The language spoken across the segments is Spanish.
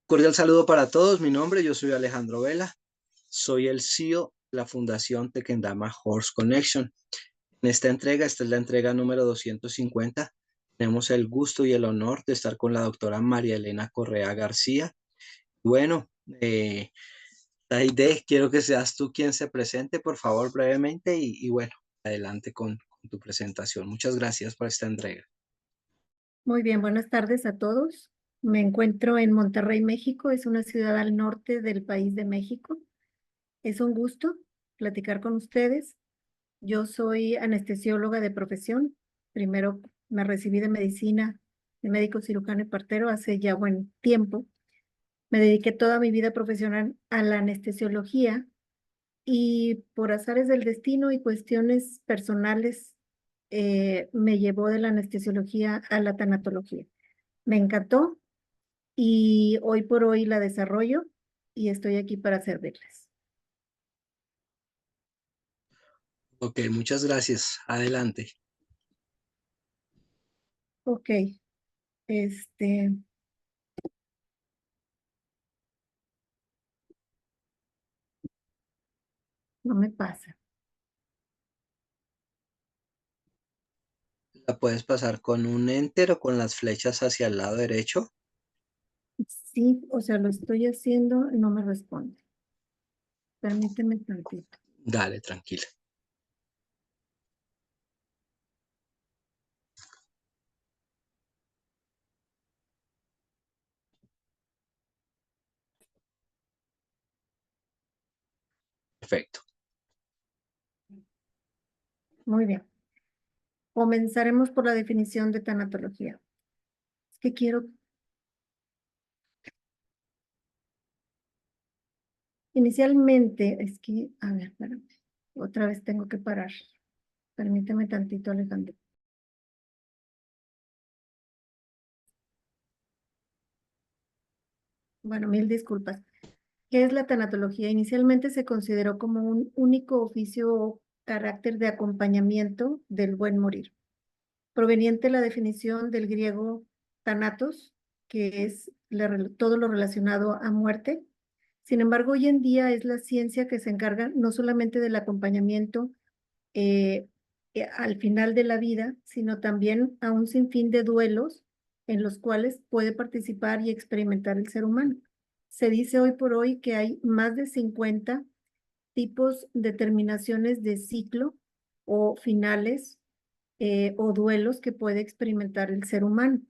Cordial saludo para todos. Yo soy Alejandro Vela. Soy el CEO de la Fundación Tequendama Horse Connection. En esta entrega, esta es la entrega número 250. Tenemos el gusto y el honor de estar con la doctora María Elena Correa García. Bueno, Aide, quiero que seas tú quien se presente, por favor, brevemente y bueno, adelante con tu presentación. Muchas gracias por esta entrega. Muy bien, buenas tardes a todos. Me encuentro en Monterrey, México. Es una ciudad al norte del país de México. Es un gusto platicar con ustedes. Yo soy anestesióloga de profesión. Primero me recibí de medicina, de médico cirujano y partero hace ya buen tiempo. Me dediqué toda mi vida profesional a la anestesiología y por azares del destino y cuestiones personales me llevó de la anestesiología a la tanatología. Me encantó y hoy por hoy la desarrollo y estoy aquí para servirles. Ok, muchas gracias. Adelante. Ok, este, no me pasa. La puedes pasar con un enter o con las flechas hacia el lado derecho. Sí, o sea, lo estoy haciendo, no me responde. Permíteme tantito. Dale, tranquila. Perfecto. Muy bien. Comenzaremos por la definición de tanatología. Es que quiero, inicialmente, a ver, espérame. Otra vez tengo que parar. Permíteme tantito, Alejandro. Bueno, mil disculpas. ¿Qué es la tanatología? Inicialmente se consideró como un único oficio o carácter de acompañamiento del buen morir, proveniente de la definición del griego thanatos, que es todo lo relacionado a muerte. Sin embargo, hoy en día es la ciencia que se encarga no solamente del acompañamiento eh, al final de la vida, sino también a un sinfín de duelos en los cuales puede participar y experimentar el ser humano. Se dice hoy por hoy que hay más de 50 tipos de terminaciones de ciclo o finales o duelos que puede experimentar el ser humano.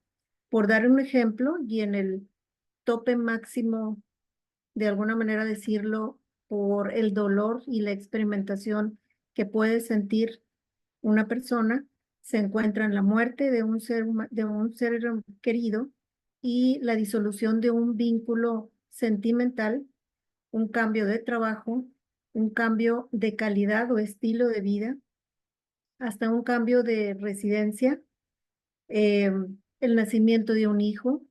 Por dar un ejemplo, y en el tope máximo, de alguna manera decirlo, por el dolor y la experimentación que puede sentir una persona, se encuentra en la muerte de un ser querido y la disolución de un vínculo sentimental, un cambio de trabajo, un cambio de calidad o estilo de vida, hasta un cambio de residencia, eh, el nacimiento de un hijo.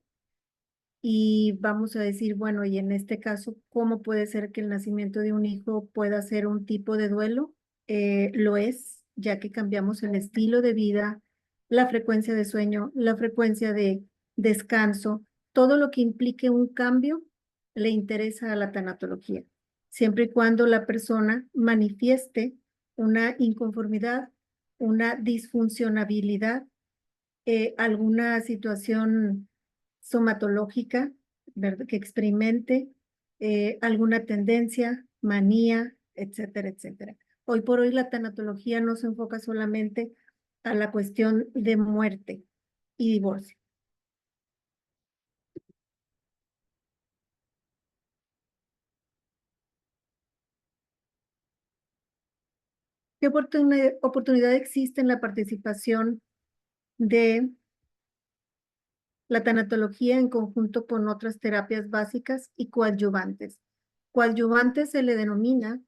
Y vamos a decir, bueno, y en este caso, ¿cómo puede ser que el nacimiento de un hijo pueda ser un tipo de duelo? Lo es, ya que cambiamos el estilo de vida, la frecuencia de sueño, la frecuencia de descanso, todo lo que implique un cambio le interesa a la tanatología, siempre y cuando la persona manifieste una inconformidad, una disfuncionabilidad, alguna situación somatológica, ¿verdad? Que experimente alguna tendencia, manía, etcétera, etcétera. Hoy por hoy la tanatología no se enfoca solamente a la cuestión de muerte y divorcio. ¿Qué oportunidad existe en la participación de la tanatología en conjunto con otras terapias básicas y coadyuvantes? Coadyuvantes se le denomina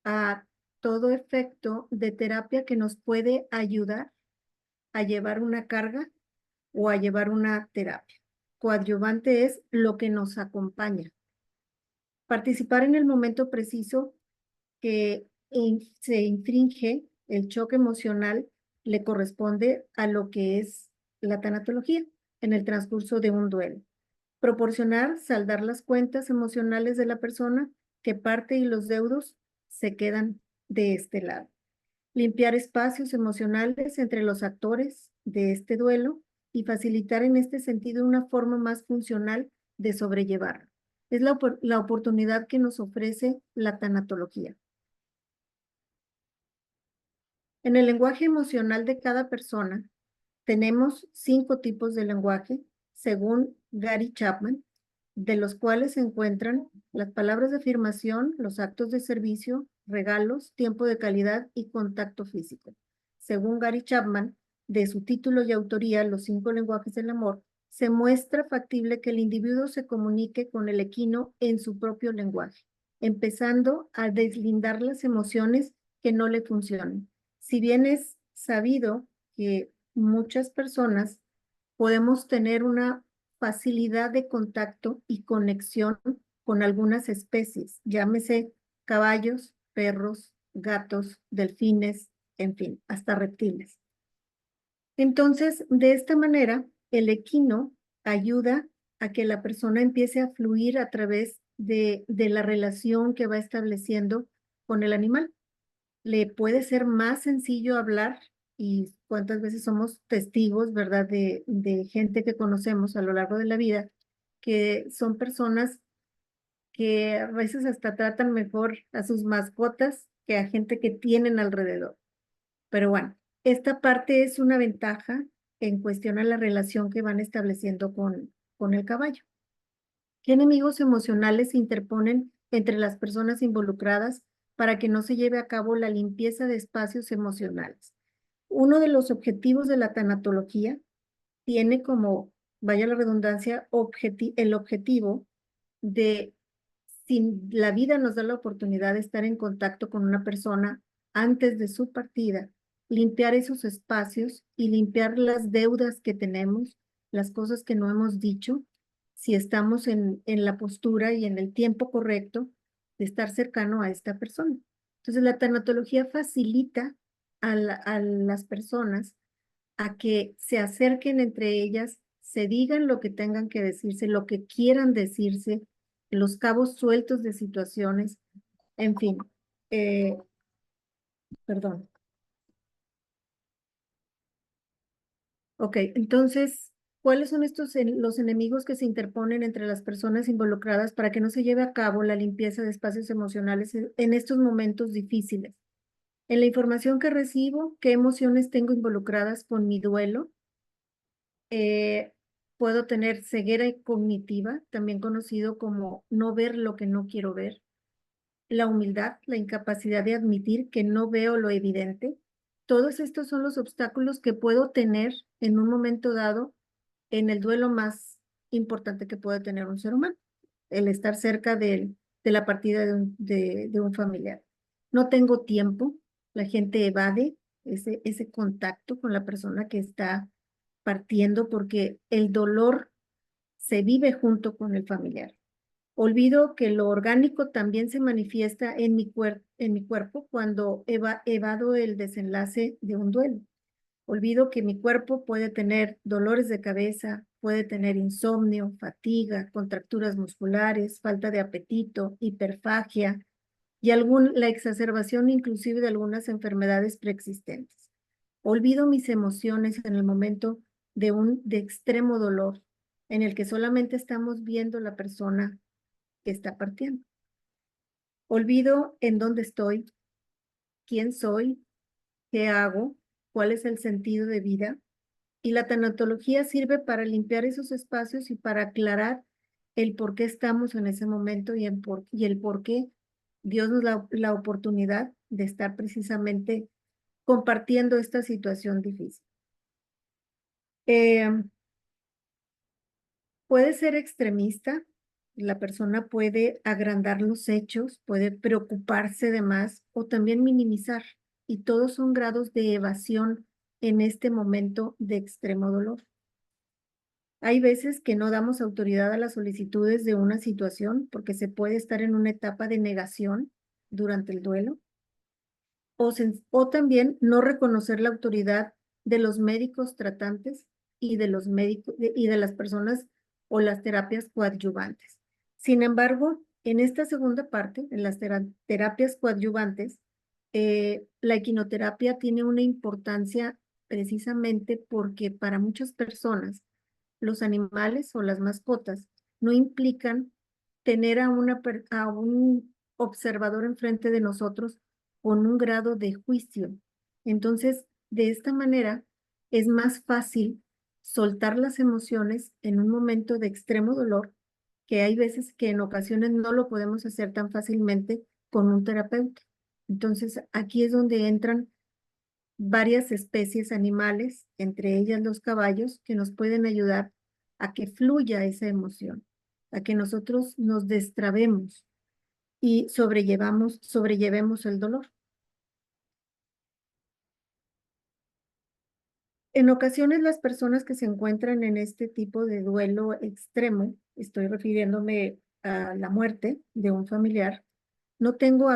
a todo efecto de terapia que nos puede ayudar a llevar una carga o a llevar una terapia. Coadyuvante es lo que nos acompaña. Participar en el momento preciso que se infringe el choque emocional le corresponde a lo que es la tanatología en el transcurso de un duelo. Proporcionar, saldar las cuentas emocionales de la persona que parte y los deudos se quedan de este lado. Limpiar espacios emocionales entre los actores de este duelo y facilitar en este sentido una forma más funcional de sobrellevarlo. Es la oportunidad que nos ofrece la tanatología. En el lenguaje emocional de cada persona, tenemos 5 tipos de lenguaje, según Gary Chapman, de los cuales se encuentran las palabras de afirmación, los actos de servicio, regalos, tiempo de calidad y contacto físico. Según Gary Chapman, de su título y autoría, Los 5 lenguajes del amor, se muestra factible que el individuo se comunique con el equino en su propio lenguaje, empezando a deslindar las emociones que no le funcionan. Si bien es sabido que muchas personas podemos tener una facilidad de contacto y conexión con algunas especies, llámese caballos, perros, gatos, delfines, en fin, hasta reptiles. Entonces, de esta manera, el equino ayuda a que la persona empiece a fluir a través de la relación que va estableciendo con el animal. Le puede ser más sencillo hablar y cuántas veces somos testigos, ¿verdad? De gente que conocemos a lo largo de la vida, que son personas que a veces hasta tratan mejor a sus mascotas que a gente que tienen alrededor. Pero bueno, esta parte es una ventaja en cuestión a la relación que van estableciendo con el caballo. ¿Qué enemigos emocionales se interponen entre las personas involucradas para que no se lleve a cabo la limpieza de espacios emocionales? Uno de los objetivos de la tanatología tiene como, vaya la redundancia, el objetivo de, si la vida nos da la oportunidad de estar en contacto con una persona antes de su partida, limpiar esos espacios y limpiar las deudas que tenemos, las cosas que no hemos dicho, si estamos en la postura y en el tiempo correcto de estar cercano a esta persona. Entonces, la tanatología facilita a las personas a que se acerquen entre ellas, se digan lo que tengan que decirse, lo que quieran decirse, los cabos sueltos de situaciones, en fin. Eh, Perdón. Ok, entonces, ¿cuáles son los enemigos que se interponen entre las personas involucradas para que no se lleve a cabo la limpieza de espacios emocionales en estos momentos difíciles? En la información que recibo, ¿qué emociones tengo involucradas con mi duelo? Puedo tener ceguera cognitiva, también conocido como no ver lo que no quiero ver. La humildad, la incapacidad de admitir que no veo lo evidente. Todos estos son los obstáculos que puedo tener en un momento dado en el duelo más importante que puede tener un ser humano, el estar cerca de la partida de un familiar. No tengo tiempo, la gente evade ese contacto con la persona que está partiendo porque el dolor se vive junto con el familiar. Olvido que lo orgánico también se manifiesta en mi cuerpo cuando evado el desenlace de un duelo. Olvido que mi cuerpo puede tener dolores de cabeza, puede tener insomnio, fatiga, contracturas musculares, falta de apetito, hiperfagia y la exacerbación inclusive de algunas enfermedades preexistentes. Olvido mis emociones en el momento de extremo dolor, en el que solamente estamos viendo la persona que está partiendo. Olvido en dónde estoy, quién soy, qué hago, cuál es el sentido de vida. Y la tanatología sirve para limpiar esos espacios y para aclarar el por qué estamos en ese momento y el por qué Dios nos da la oportunidad de estar precisamente compartiendo esta situación difícil. Eh, Puede ser extremista, la persona puede agrandar los hechos, puede preocuparse de más o también minimizar, y todos son grados de evasión en este momento de extremo dolor. Hay veces que no damos autoridad a las solicitudes de una situación porque se puede estar en una etapa de negación durante el duelo o también no reconocer la autoridad de los médicos tratantes y de los médicos y de las personas o las terapias coadyuvantes. Sin embargo, en esta segunda parte, en las terapias coadyuvantes, la equinoterapia tiene una importancia precisamente porque para muchas personas los animales o las mascotas no implican tener a un observador enfrente de nosotros con un grado de juicio. Entonces, de esta manera es más fácil soltar las emociones en un momento de extremo dolor, que hay veces que en ocasiones no lo podemos hacer tan fácilmente con un terapeuta. Entonces, aquí es donde entran varias especies animales, entre ellas los caballos, que nos pueden ayudar a que fluya esa emoción, a que nosotros nos destrabemos y sobrellevemos el dolor. En ocasiones las personas que se encuentran en este tipo de duelo extremo, estoy refiriéndome a la muerte de un familiar, no tengo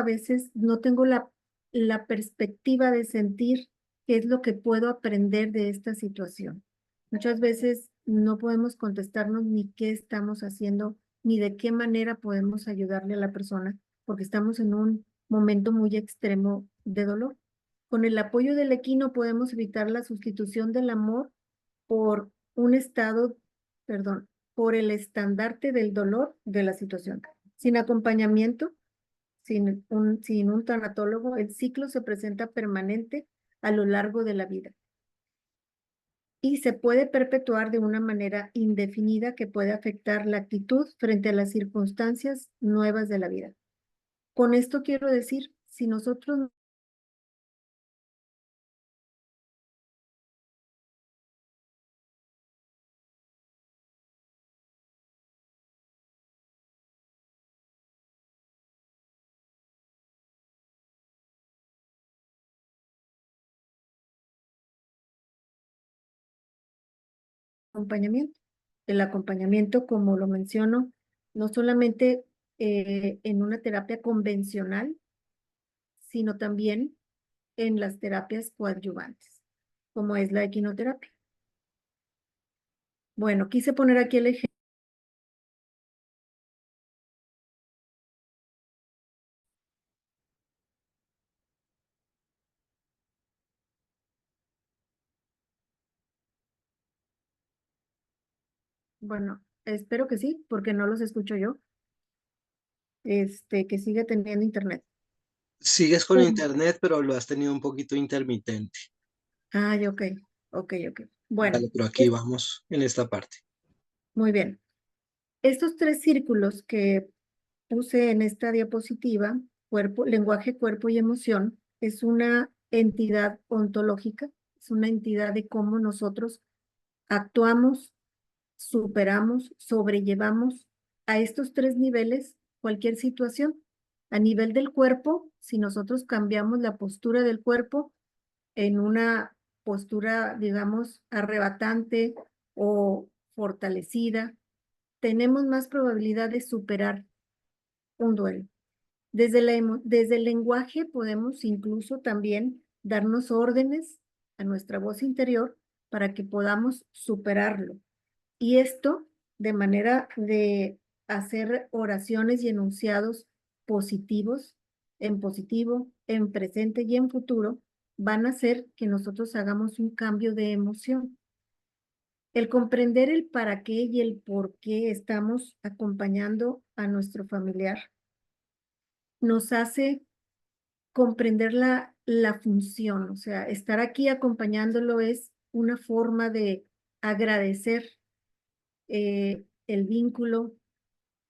la perspectiva de sentir qué es lo que puedo aprender de esta situación. Muchas veces no podemos contestarnos ni qué estamos haciendo, ni de qué manera podemos ayudarle a la persona, porque estamos en un momento muy extremo de dolor. Con el apoyo del equino podemos evitar la sustitución del amor por un estado, perdón, por el estandarte del dolor de la situación. Sin acompañamiento, sin un tanatólogo, el ciclo se presenta permanente a lo largo de la vida y se puede perpetuar de una manera indefinida que puede afectar la actitud frente a las circunstancias nuevas de la vida. Con esto quiero decir, si nosotros acompañamiento, el acompañamiento, como lo menciono, no solamente en una terapia convencional, sino también en las terapias coadyuvantes, como es la equinoterapia. Bueno, quise poner aquí el ejemplo. Bueno, espero que sí, porque no los escucho yo. Que siga teniendo internet. Sigues con Um, internet, pero lo has tenido un poquito intermitente. Ay, ok, ok, ok. Bueno, Vale, pero aquí vamos en esta parte. muy bien. Estos tres círculos que puse en esta diapositiva, lenguaje, cuerpo y emoción, es una entidad ontológica, es una entidad de cómo nosotros actuamos, superamos, sobrellevamos a estos tres niveles cualquier situación. A nivel del cuerpo, si nosotros cambiamos la postura del cuerpo en una postura, digamos, arrebatante o fortalecida, tenemos más probabilidad de superar un duelo. Desde el lenguaje podemos incluso también darnos órdenes a nuestra voz interior para que podamos superarlo. Y esto de manera de hacer oraciones y enunciados positivos, en positivo, en presente y en futuro, van a hacer que nosotros hagamos un cambio de emoción. El comprender el para qué y el por qué estamos acompañando a nuestro familiar nos hace comprender la función, o sea, estar aquí acompañándolo es una forma de agradecer el vínculo,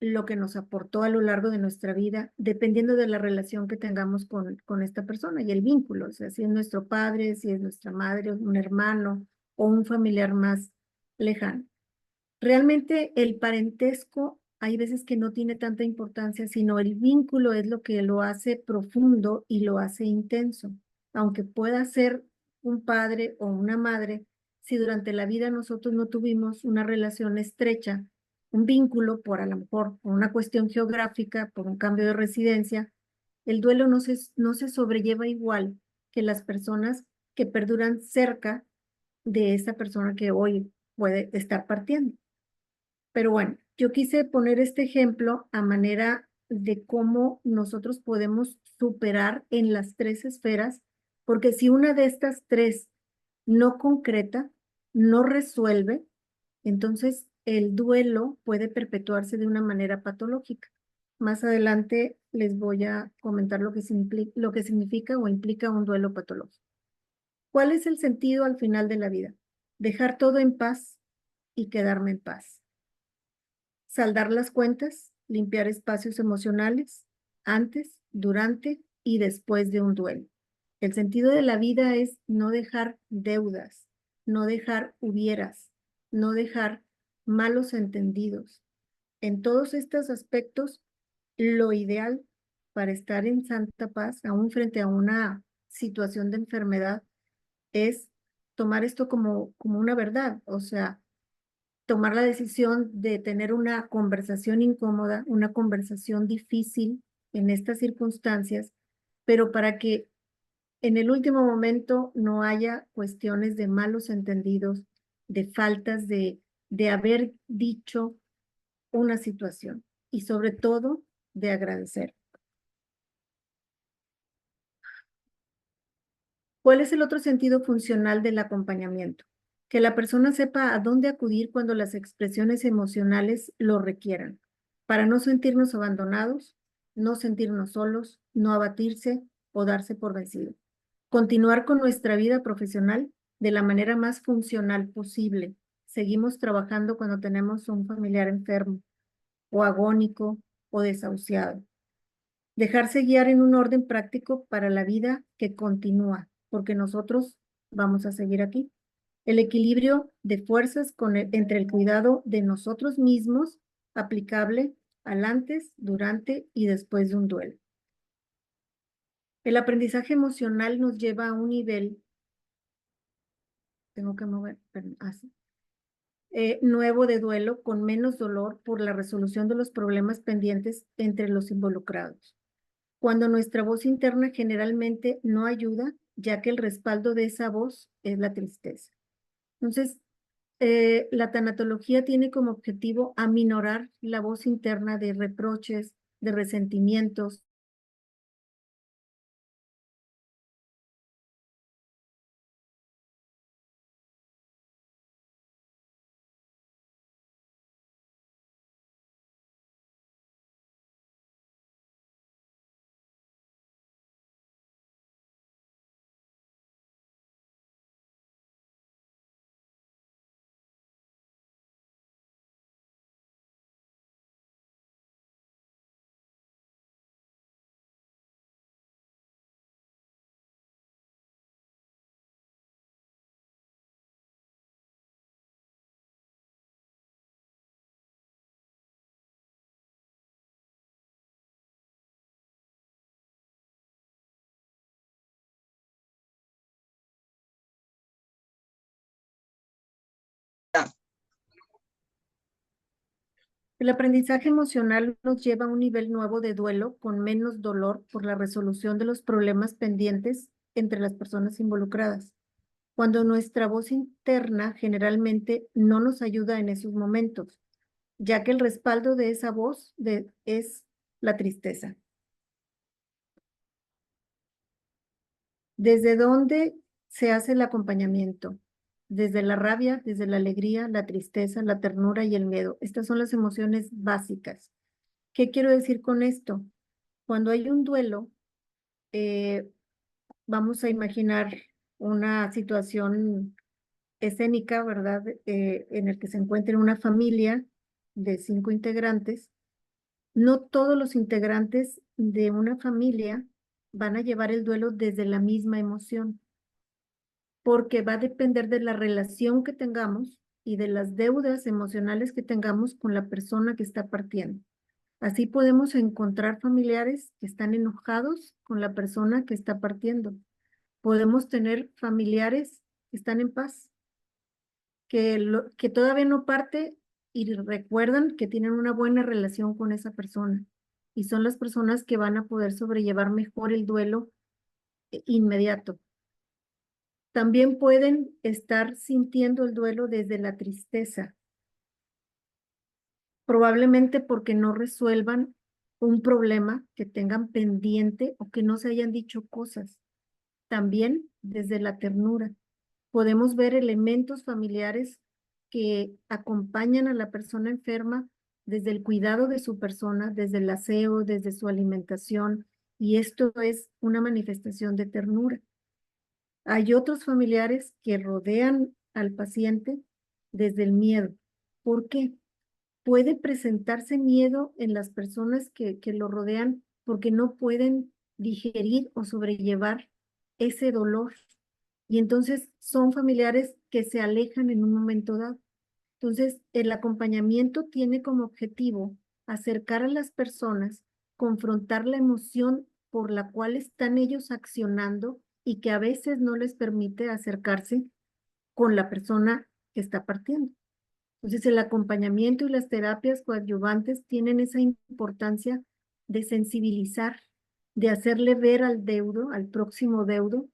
lo que nos aportó a lo largo de nuestra vida, dependiendo de la relación que tengamos con esta persona y el vínculo, o sea, si es nuestro padre, si es nuestra madre, un hermano o un familiar más lejano. Realmente el parentesco hay veces que no tiene tanta importancia, sino el vínculo es lo que lo hace profundo y lo hace intenso. Aunque pueda ser un padre o una madre, si durante la vida nosotros no tuvimos una relación estrecha, un vínculo por a lo mejor por una cuestión geográfica, por un cambio de residencia, el duelo no se sobrelleva igual que las personas que perduran cerca de esa persona que hoy puede estar partiendo. Pero bueno, yo quise poner este ejemplo a manera de cómo nosotros podemos superar en las tres esferas, porque si una de estas tres no concreta, no resuelve, entonces el duelo puede perpetuarse de una manera patológica. Más adelante les voy a comentar lo que significa o implica un duelo patológico. ¿Cuál es el sentido al final de la vida? Dejar todo en paz y quedarme en paz. Saldar las cuentas, limpiar espacios emocionales antes, durante y después de un duelo. El sentido de la vida es no dejar deudas, no dejar hubieras, no dejar malos entendidos. En todos estos aspectos, lo ideal para estar en santa paz, aún frente a una situación de enfermedad, es tomar esto como una verdad, o sea, tomar la decisión de tener una conversación incómoda, una conversación difícil en estas circunstancias, pero para que en el último momento no haya cuestiones de malos entendidos, de faltas de haber dicho una situación y sobre todo de agradecer. ¿Cuál es el otro sentido funcional del acompañamiento? Que la persona sepa a dónde acudir cuando las expresiones emocionales lo requieran, para no sentirnos abandonados, no sentirnos solos, no abatirse o darse por vencido. Continuar con nuestra vida profesional de la manera más funcional posible. Seguimos trabajando cuando tenemos un familiar enfermo o agónico o desahuciado. Dejarse guiar en un orden práctico para la vida que continúa, porque nosotros vamos a seguir aquí. El equilibrio de fuerzas entre el cuidado de nosotros mismos, aplicable al antes, durante y después de un duelo. El aprendizaje emocional nos lleva a un nivel, tengo que mover, perdón, así, nuevo de duelo con menos dolor por la resolución de los problemas pendientes entre los involucrados. Cuando nuestra voz interna generalmente no ayuda, ya que el respaldo de esa voz es la tristeza. Entonces, la tanatología tiene como objetivo aminorar la voz interna de reproches, de resentimientos. Ah, El aprendizaje emocional nos lleva a un nivel nuevo de duelo con menos dolor por la resolución de los problemas pendientes entre las personas involucradas, cuando nuestra voz interna generalmente no nos ayuda en esos momentos, ya que el respaldo de esa voz es la tristeza. ¿Desde dónde se hace el acompañamiento? Desde la rabia, desde la alegría, la tristeza, la ternura y el miedo. Estas son las emociones básicas. ¿Qué quiero decir con esto? Cuando hay un duelo, eh, vamos a imaginar una situación escénica, ¿verdad? En el que se encuentre una familia de 5 integrantes. No todos los integrantes de una familia van a llevar el duelo desde la misma emoción, porque va a depender de la relación que tengamos y de las deudas emocionales que tengamos con la persona que está partiendo. Así podemos encontrar familiares que están enojados con la persona que está partiendo. Podemos tener familiares que están en paz, que todavía no parte y recuerdan que tienen una buena relación con esa persona. Y son las personas que van a poder sobrellevar mejor el duelo inmediato. También pueden estar sintiendo el duelo desde la tristeza. probablemente porque no resuelvan un problema que tengan pendiente o que no se hayan dicho cosas. También desde la ternura podemos ver elementos familiares que acompañan a la persona enferma desde el cuidado de su persona, desde el aseo, desde su alimentación, y esto es una manifestación de ternura. Hay otros familiares que rodean al paciente desde el miedo. ¿Por qué? Puede presentarse miedo en las personas que lo rodean porque no pueden digerir o sobrellevar ese dolor. Y entonces son familiares que se alejan en un momento dado. Entonces, el acompañamiento tiene como objetivo acercar a las personas, confrontar la emoción por la cual están ellos accionando y que a veces no les permite acercarse con la persona que está partiendo. Entonces, el acompañamiento y las terapias coadyuvantes tienen esa importancia de sensibilizar, de hacerle ver al deudo, al próximo deudo,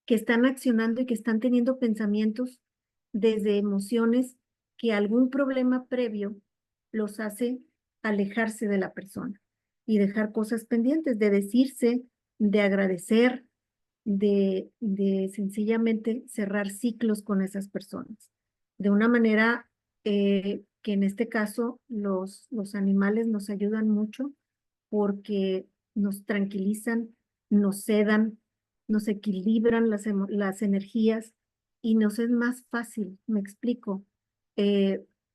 que están accionando y que están teniendo pensamientos desde emociones que algún problema previo los hace alejarse de la persona y dejar cosas pendientes, de decirse, de agradecer, de sencillamente cerrar ciclos con esas personas. De una manera que en este caso los animales nos ayudan mucho porque nos tranquilizan, nos sedan, nos equilibran las energías y nos es más fácil, me explico,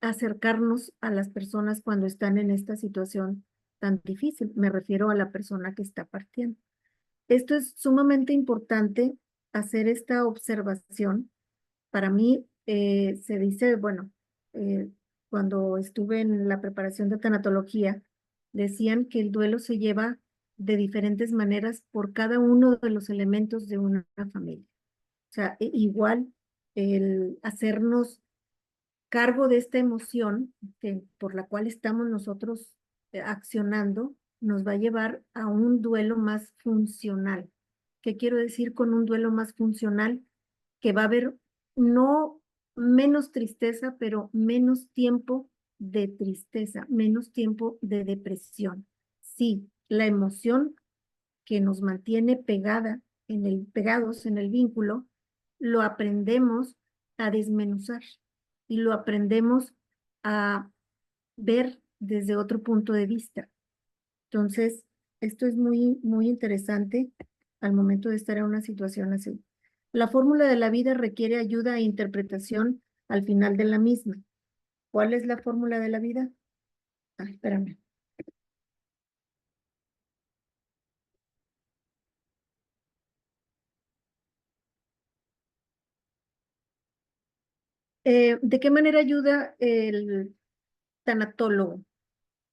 acercarnos a las personas cuando están en esta situación tan difícil. Me refiero a la persona que está partiendo. Esto es sumamente importante, hacer esta observación. Para mí, se dice, bueno, cuando estuve en la preparación de tanatología, decían que el duelo se lleva de diferentes maneras por cada uno de los elementos de una familia. O sea, igual el hacernos cargo de esta emoción por la cual estamos nosotros accionando, nos va a llevar a un duelo más funcional. ¿Qué quiero decir con un duelo más funcional? Que va a haber no menos tristeza, pero menos tiempo de tristeza, menos tiempo de depresión. Sí, la emoción que nos mantiene pegados en el vínculo, lo aprendemos a desmenuzar y lo aprendemos a ver desde otro punto de vista. Entonces, esto es muy, muy interesante al momento de estar en una situación así. La fórmula de la vida requiere ayuda e interpretación al final de la misma. ¿Cuál es la fórmula de la vida? Ay, espérame. ¿De qué manera ayuda el tanatólogo?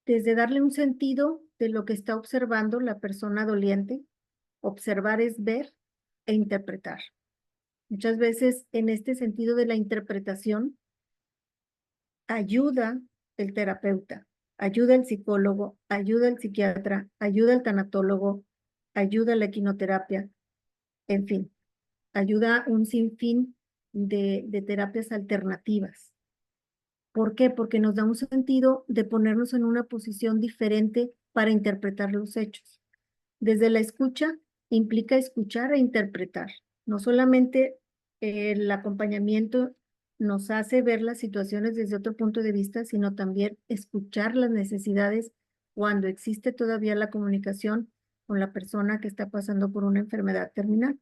Desde darle un sentido de lo que está observando la persona doliente. Observar es ver e interpretar. Muchas veces en este sentido de la interpretación ayuda el terapeuta, ayuda el psicólogo, ayuda el psiquiatra, ayuda el tanatólogo, ayuda la equinoterapia, en fin, ayuda un sinfín de terapias alternativas. ¿Por qué? Porque nos da un sentido de ponernos en una posición diferente para interpretar los hechos. Desde la escucha implica escuchar e interpretar. No solamente el acompañamiento nos hace ver las situaciones desde otro punto de vista, sino también escuchar las necesidades cuando existe todavía la comunicación con la persona que está pasando por una enfermedad terminal.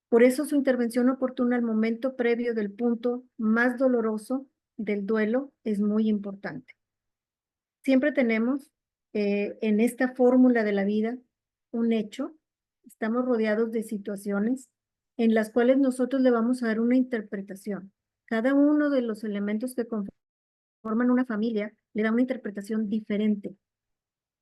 Por eso su intervención oportuna al momento previo del punto más doloroso del duelo es muy importante. Siempre tenemos en esta fórmula de la vida un hecho, estamos rodeados de situaciones en las cuales nosotros le vamos a dar una interpretación. Cada uno de los elementos que conforman una familia le da una interpretación diferente.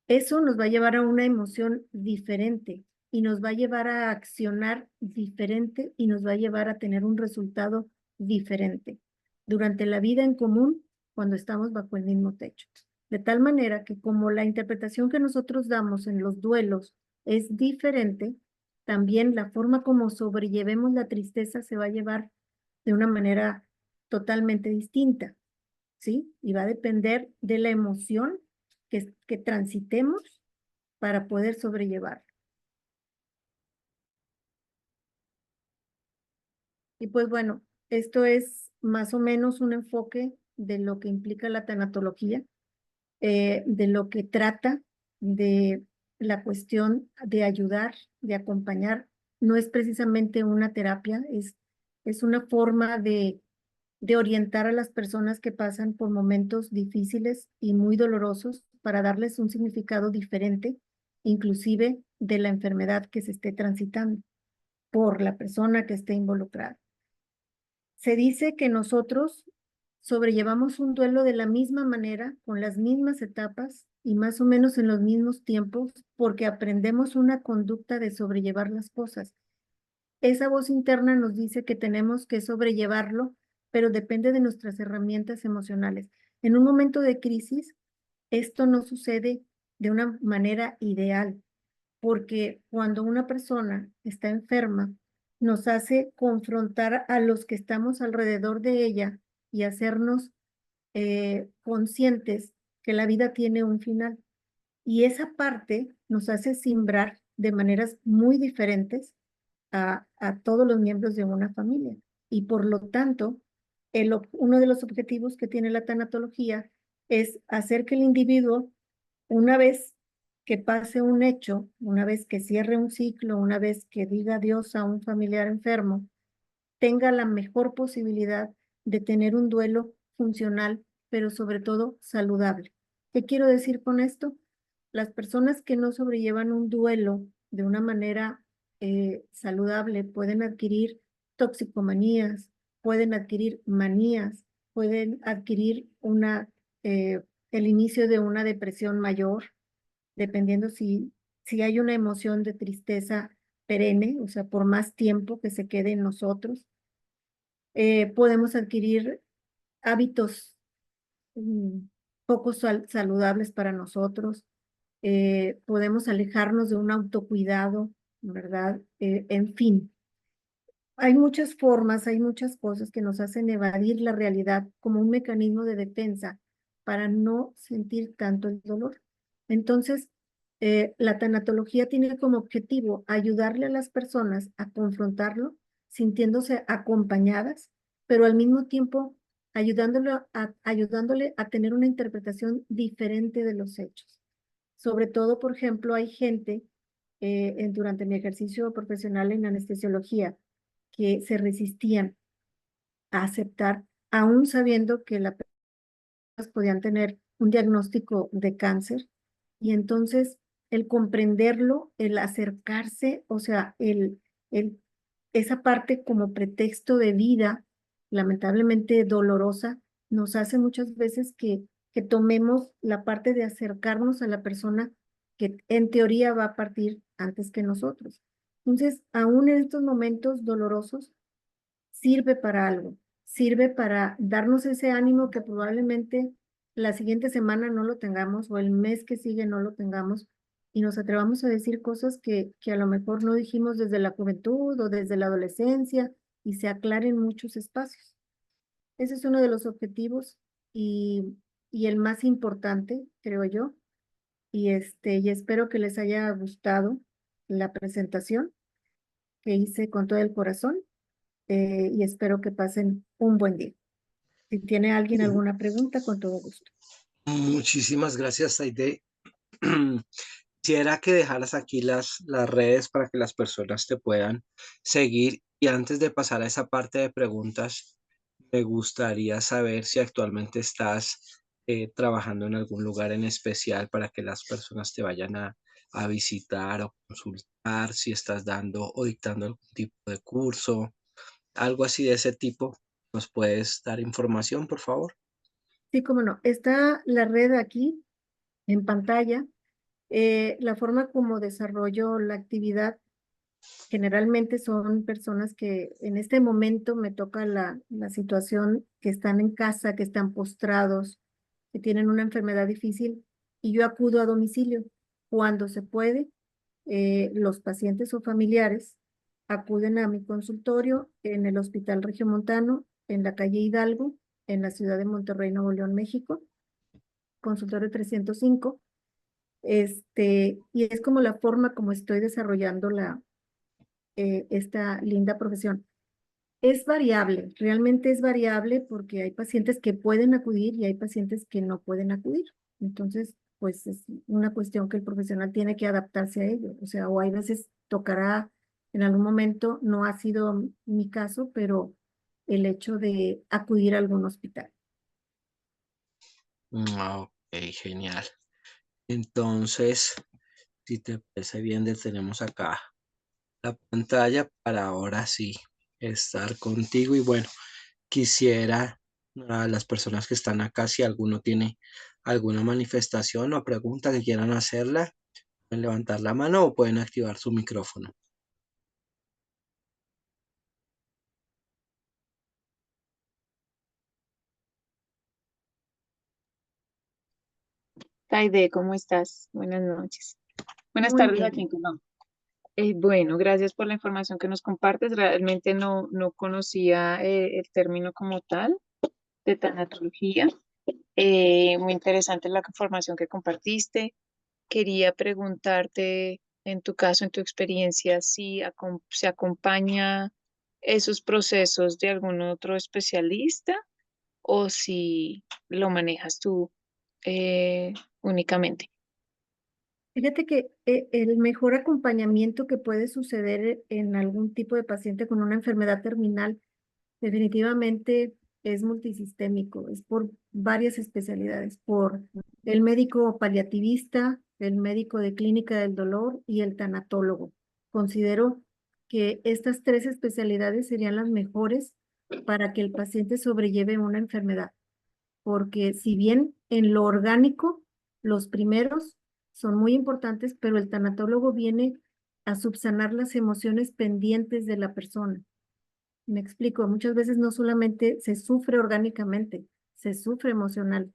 Eso nos va a llevar a una emoción diferente y nos va a llevar a accionar diferente y nos va a llevar a tener un resultado diferente durante la vida en común cuando estamos bajo el mismo techo. De tal manera que como la interpretación que nosotros damos en los duelos es diferente, también la forma como sobrellevemos la tristeza se va a llevar de una manera totalmente distinta. ¿sí? Y va a depender de la emoción que transitemos para poder sobrellevar. Y pues bueno, esto es más o menos un enfoque de lo que implica la tanatología, de lo que trata, de la cuestión de ayudar, de acompañar. No es precisamente una terapia, es una forma de orientar a las personas que pasan por momentos difíciles y muy dolorosos para darles un significado diferente, inclusive de la enfermedad que se esté transitando por la persona que esté involucrada. Se dice que nosotros sobrellevamos un duelo de la misma manera, con las mismas etapas y más o menos en los mismos tiempos, porque aprendemos una conducta de sobrellevar las cosas. Esa voz interna nos dice que tenemos que sobrellevarlo, pero depende de nuestras herramientas emocionales. En un momento de crisis, esto no sucede de una manera ideal, porque cuando una persona está enferma, nos hace confrontar a los que estamos alrededor de ella y hacernos conscientes que la vida tiene un final. Y esa parte nos hace simbrar de maneras muy diferentes a todos los miembros de una familia. Y por lo tanto, uno de los objetivos que tiene la tanatología es hacer que el individuo, una vez que pase un hecho, una vez que cierre un ciclo, una vez que diga adiós a un familiar enfermo, tenga la mejor posibilidad de tener un duelo funcional, pero sobre todo saludable. ¿Qué quiero decir con esto? Las personas que no sobrellevan un duelo de una manera saludable pueden adquirir toxicomanías, pueden adquirir manías, pueden adquirir el inicio de una depresión mayor, dependiendo si hay una emoción de tristeza perenne, o sea, por más tiempo que se quede en nosotros. Podemos adquirir hábitos mm, poco saludables para nosotros. Podemos alejarnos de un autocuidado, ¿verdad? En fin, hay muchas formas, hay muchas cosas que nos hacen evadir la realidad como un mecanismo de defensa para no sentir tanto el dolor. Entonces, la tanatología tiene como objetivo ayudarle a las personas a confrontarlo, sintiéndose acompañadas, pero al mismo tiempo ayudándole a tener una interpretación diferente de los hechos. Sobre todo, por ejemplo, hay gente durante mi ejercicio profesional en anestesiología que se resistían a aceptar, aún sabiendo que las personas podían tener un diagnóstico de cáncer. Y entonces el comprenderlo, el acercarse, o sea, esa parte como pretexto de vida, lamentablemente dolorosa, nos hace muchas veces que tomemos la parte de acercarnos a la persona que en teoría va a partir antes que nosotros. Entonces, aún en estos momentos dolorosos, sirve para algo, sirve para darnos ese ánimo que probablemente la siguiente semana no lo tengamos o el mes que sigue no lo tengamos y nos atrevamos a decir cosas que a lo mejor no dijimos desde la juventud o desde la adolescencia y se aclaren muchos espacios. Ese es uno de los objetivos y el más importante, creo yo, y espero que les haya gustado la presentación que hice con todo el corazón y espero que pasen un buen día. Si tiene alguien alguna pregunta, con todo gusto. Muchísimas gracias, Aide. Quisiera que dejaras aquí las redes para que las personas te puedan seguir. Y antes de pasar a esa parte de preguntas, me gustaría saber si actualmente estás trabajando en algún lugar en especial para que las personas te vayan a visitar o consultar, si estás dando o dictando algún tipo de curso, algo así de ese tipo. ¿Nos puedes dar información, por favor? Sí, cómo no. Está la red aquí en pantalla. La forma como desarrollo la actividad generalmente son personas que en este momento me toca la situación que están en casa, que están postrados, que tienen una enfermedad difícil y yo acudo a domicilio. Cuando se puede, los pacientes o familiares acuden a mi consultorio en el Hospital Regiomontano, en la calle Hidalgo, en la ciudad de Monterrey, Nuevo León, México, consultorio 305. Y es como la forma como estoy desarrollando esta linda profesión. Es variable, realmente es variable porque hay pacientes que pueden acudir y hay pacientes que no pueden acudir. Entonces, pues es una cuestión que el profesional tiene que adaptarse a ello. O sea, o hay veces tocará en algún momento, no ha sido mi caso, pero el hecho de acudir a algún hospital. Ok, genial. Entonces, si te parece bien, detenemos acá la pantalla para ahora sí estar contigo. Y bueno, quisiera a las personas que están acá, si alguno tiene alguna manifestación o pregunta que quieran hacerla, pueden levantar la mano o pueden activar su micrófono. Taide, ¿cómo estás? Buenas noches. Buenas Muy tardes aquí en bien. Colombia. Bueno, gracias por la información que nos compartes. Realmente no conocía el término como tal de tanatología. Muy interesante la información que compartiste. Quería preguntarte, en tu caso, en tu experiencia, si se acompaña esos procesos de algún otro especialista o si lo manejas tú únicamente. Fíjate que el mejor acompañamiento que puede suceder en algún tipo de paciente con una enfermedad terminal definitivamente es multisistémico, es por varias especialidades, por el médico paliativista, el médico de clínica del dolor y el tanatólogo. Considero que estas tres especialidades serían las mejores para que el paciente sobrelleve una enfermedad, porque si bien en lo orgánico los primeros son muy importantes, pero el tanatólogo viene a subsanar las emociones pendientes de la persona. Me explico, muchas veces no solamente se sufre orgánicamente, se sufre emocionalmente.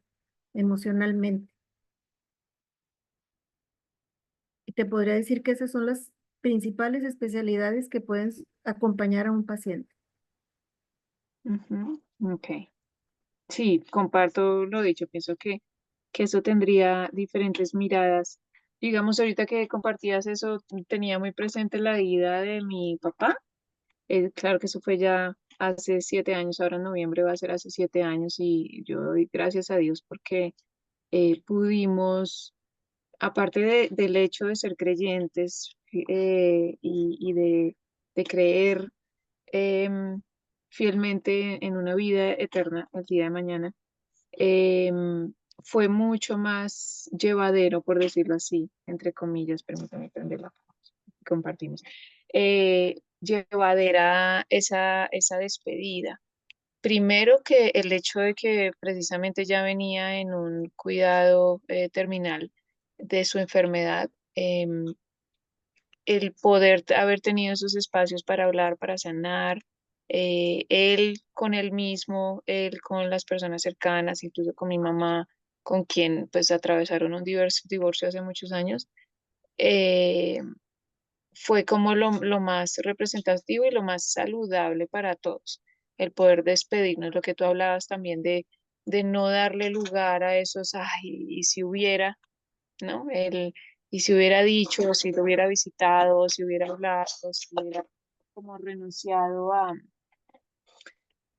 Y te podría decir que esas son las principales especialidades que pueden acompañar a un paciente. Ujú, ok. Sí, comparto lo dicho. Pienso que eso tendría diferentes miradas. Digamos, ahorita que compartías eso, tenía muy presente la vida de mi papá. Claro que eso fue ya hace 7 años, ahora en noviembre va a ser hace 7 años y yo doy gracias a Dios porque pudimos, aparte del hecho de ser creyentes y de creer em, fielmente en una vida eterna el día de mañana, em, fue mucho más llevadero, por decirlo así, entre comillas, permítame prender la compartimos, llevadera esa despedida. Primero que el hecho de que precisamente ya venía en un cuidado terminal de su enfermedad, el poder haber tenido esos espacios para hablar, para sanar, él con él mismo, él con las personas cercanas, incluso con mi mamá, con quien pues atravesaron un divorcio hace muchos años, eh, fue como lo más representativo y lo más saludable para todos, el poder despedirnos, lo que tú hablabas también de no darle lugar a esos, ay, y si hubiera, ¿no? Y si hubiera dicho, si lo hubiera visitado, si hubiera hablado, si hubiera como renunciado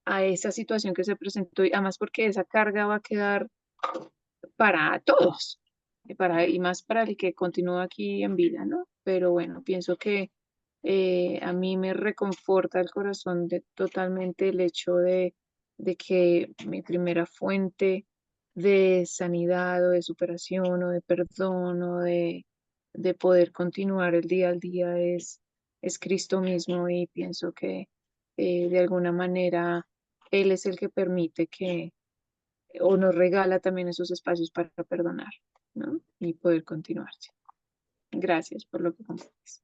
a esa situación que se presentó, y además porque esa carga va a quedar para todos, y más para el que continúa aquí en vida, ¿no? Pero bueno, pienso que a mí me reconforta el corazón totalmente el hecho de que mi primera fuente de sanidad o de superación o de perdón o de poder continuar el día al día es Cristo mismo y pienso que de alguna manera Él es el que permite que o nos regala también esos espacios para perdonar, ¿no? Y poder continuarse. Gracias por lo que compartes.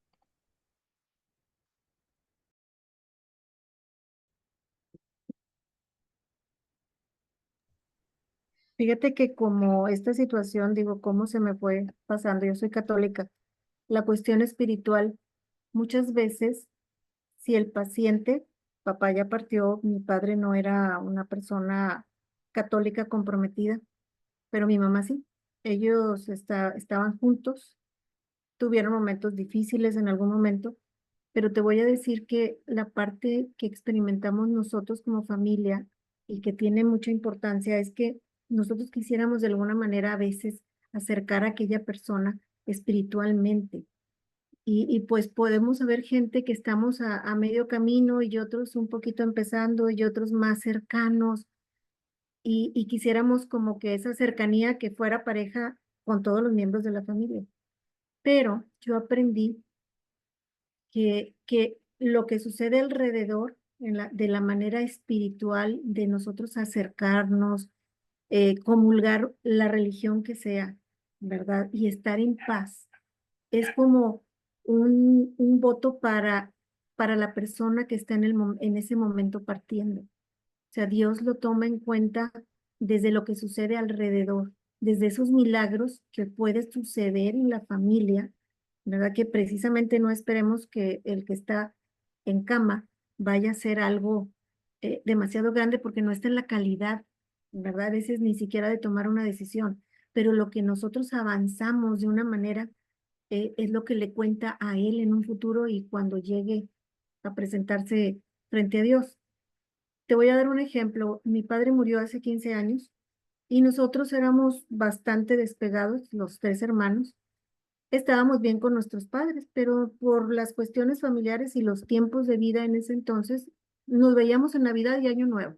Fíjate que como esta situación, digo, cómo se me fue pasando, yo soy católica, la cuestión espiritual, muchas veces, si el paciente, papá ya partió, mi padre no era una persona católica comprometida, pero mi mamá sí. Ellos estaban juntos, tuvieron momentos difíciles en algún momento, pero te voy a decir que la parte que experimentamos nosotros como familia y que tiene mucha importancia es que nosotros quisiéramos de alguna manera a veces acercar a aquella persona espiritualmente. Y pues podemos haber gente que estamos a medio camino y otros un poquito empezando y otros más cercanos y quisiéramos como que esa cercanía que fuera pareja con todos los miembros de la familia. Pero yo aprendí que lo que sucede alrededor de la manera espiritual de nosotros acercarnos, comulgar la religión que sea, ¿verdad? Y estar en paz. Es como un voto para la persona que está en ese momento partiendo. O sea, Dios lo toma en cuenta desde lo que sucede alrededor, desde esos milagros que puede suceder en la familia, ¿verdad? Que precisamente no esperemos que el que está en cama vaya a ser algo demasiado grande porque no está en la calidad, ¿verdad? A veces ni siquiera de tomar una decisión, pero lo que nosotros avanzamos de una manera es lo que le cuenta a él en un futuro y cuando llegue a presentarse frente a Dios. Te voy a dar un ejemplo. Mi padre murió hace 15 años y nosotros éramos bastante despegados, los tres hermanos. Estábamos bien con nuestros padres, pero por las cuestiones familiares y los tiempos de vida en ese entonces, nos veíamos en Navidad y Año Nuevo,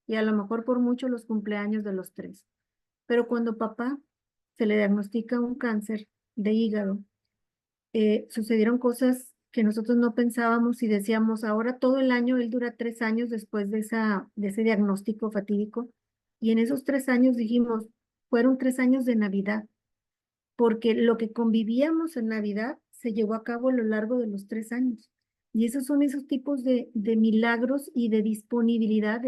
y a lo mejor por mucho los cumpleaños de los tres. Pero cuando papá se le diagnostica un cáncer de hígado, sucedieron cosas que nosotros no pensábamos y decíamos, ahora todo el año, él dura 3 años después de ese diagnóstico fatídico, y en esos 3 años dijimos, fueron 3 años de Navidad, porque lo que convivíamos en Navidad se llevó a cabo a lo largo de los 3 años. Y esos son esos tipos de milagros y de disponibilidad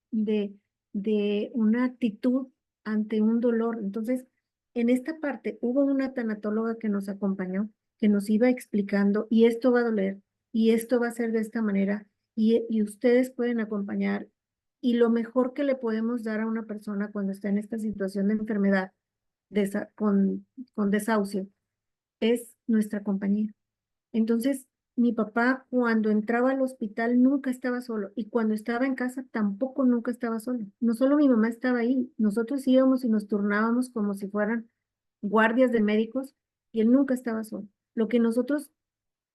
de una actitud ante un dolor. Entonces, en esta parte hubo una tanatóloga que nos acompañó, que nos iba explicando, y esto va a doler, y esto va a ser de esta manera, y ustedes pueden acompañar. Y lo mejor que le podemos dar a una persona cuando está en esta situación de enfermedad, con desahucio, es nuestra compañía. Entonces, mi papá cuando entraba al hospital nunca estaba solo y cuando estaba en casa tampoco nunca estaba solo. No solo mi mamá estaba ahí, nosotros íbamos y nos turnábamos como si fueran guardias de médicos y él nunca estaba solo. Lo que nosotros,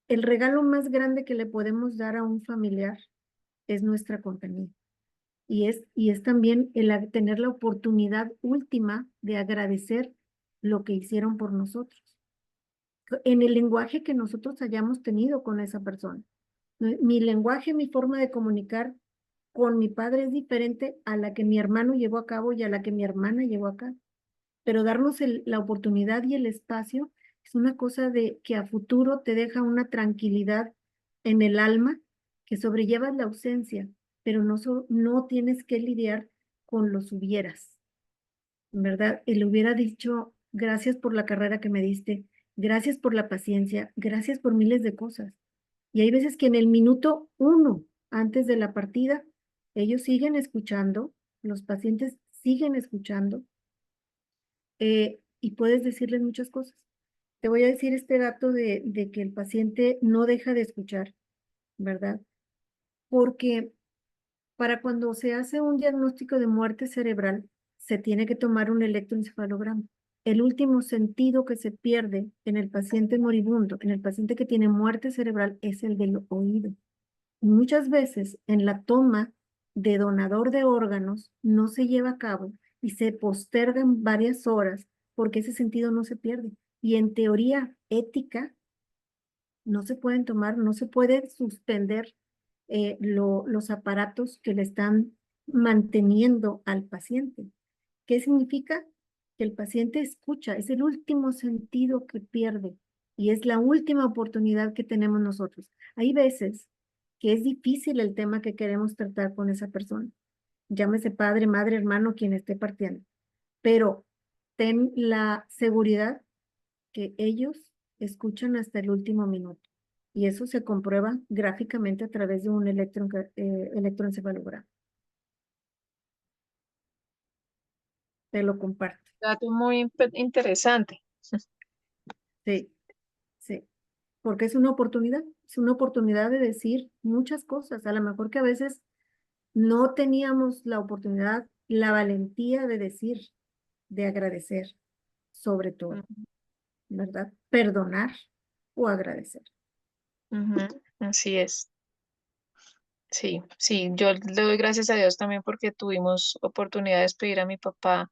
el regalo más grande que le podemos dar a un familiar es nuestra compañía. Y es también tener la oportunidad última de agradecer lo que hicieron por nosotros, en el lenguaje que nosotros hayamos tenido con esa persona. Mi lenguaje, mi forma de comunicar con mi padre es diferente a la que mi hermano llevó a cabo y a la que mi hermana llevó a cabo. Pero darnos la oportunidad y el espacio es una cosa de que a futuro te deja una tranquilidad en el alma que sobrellevas la ausencia, pero no tienes que lidiar con los hubieras, ¿verdad? Él hubiera dicho, gracias por la carrera que me diste, gracias por la paciencia, gracias por miles de cosas. Y hay veces que en el minuto 1 antes de la partida, ellos siguen escuchando, los pacientes siguen escuchando, y puedes decirles muchas cosas. Te voy a decir este dato de que el paciente no deja de escuchar, ¿verdad? Porque para cuando se hace un diagnóstico de muerte cerebral, se tiene que tomar un electroencefalograma. El último sentido que se pierde en el paciente moribundo, en el paciente que tiene muerte cerebral, es el del oído. Muchas veces en la toma de donador de órganos no se lleva a cabo y se postergan varias horas porque ese sentido no se pierde. Y en teoría ética no se pueden tomar, no se puede suspender los aparatos que le están manteniendo al paciente. ¿Qué significa? Que el paciente escucha, es el último sentido que pierde y es la última oportunidad que tenemos nosotros. Hay veces que es difícil el tema que queremos tratar con esa persona, llámese padre, madre, hermano, quien esté partiendo, pero ten la seguridad que ellos escuchan hasta el último minuto. Y eso se comprueba gráficamente a través de un electroencefalograma. te lo comparto. Dato muy interesante. Sí, sí, porque es una oportunidad de decir muchas cosas, a lo mejor que a veces no teníamos la oportunidad, la valentía de decir, de agradecer, sobre todo, Ujú, ¿verdad? Perdonar o agradecer. ujú, así es. Sí, sí, yo le doy gracias a Dios también porque tuvimos oportunidad de despedir a mi papá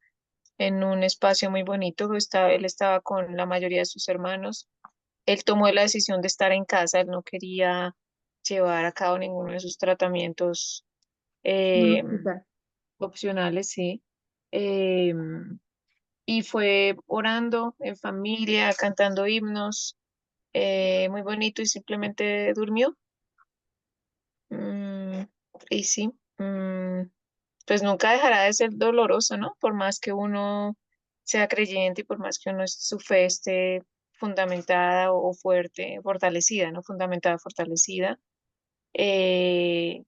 en un espacio muy bonito. Él estaba con la mayoría de sus hermanos. Él tomó la decisión de estar en casa, él no quería llevar a cabo ninguno de sus tratamientos Un eh, hospital. opcionales, sí. Eh, y fue orando en familia, cantando himnos, muy bonito y simplemente durmió. Mm, y sí, pues nunca dejará de ser doloroso, ¿no? Por más que uno sea creyente y por más que su fe esté fundamentada o fuerte, fortalecida, ¿no? Fundamentada, fortalecida. eh,